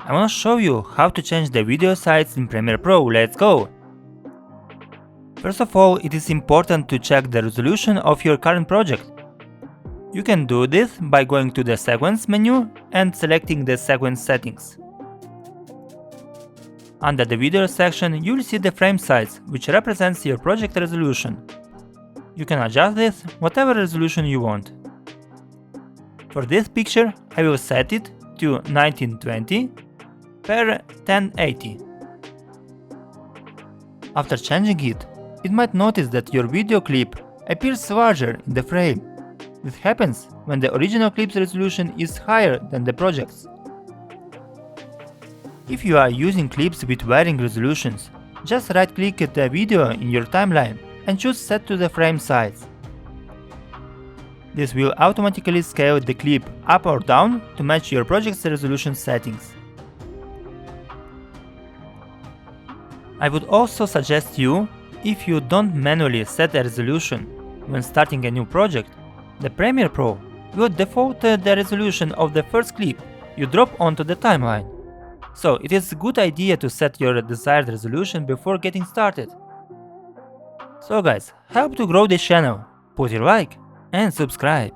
I wanna show you how to change the video size in Premiere Pro. Let's go! First of all, it is important to check the resolution of your current project. You can do this by going to the Sequence menu and selecting the sequence settings. Under the video section, you will see the frame size, which represents your project resolution. You can adjust this whatever resolution you want. For this picture, I will set it to 1920 by 1080. After changing it, you might notice that your video clip appears larger in the frame. This happens when the original clip's resolution is higher than the project's. If you are using clips with varying resolutions, just right-click the video in your timeline and choose Set to the frame size. This will automatically scale the clip up or down to match your project's resolution settings. I would also suggest you, if you don't manually set a resolution when starting a new project, the Premiere Pro will default the resolution of the first clip you drop onto the timeline. So it is a good idea to set your desired resolution before getting started. So guys, help to grow this channel, put your like and subscribe.